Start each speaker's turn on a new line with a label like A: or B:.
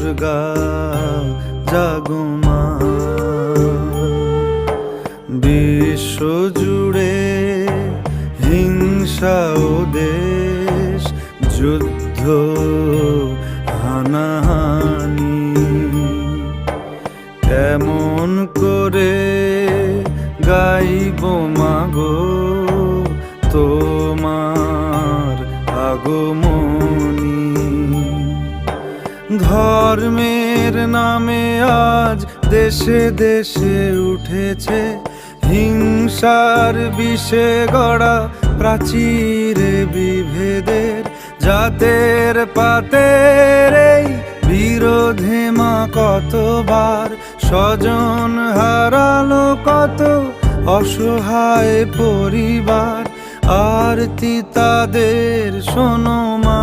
A: দুর্গা জাগো মা। বিশ্ব জুড়ে হিংসা ও দেশ, যুদ্ধ হানাহানি, কেমন করে গাইব মাগো তোমার আগমনী। ধর্মের নামে আজ দেশে দেশে উঠেছে হিংসার বিষে গড়া প্রাচীরে বিভেদের, জাতের পাতের এই বিরোধে মা কতবার স্বজন হারালো কত অসহায় পরিবার। আরতি তাদের শোনো মা।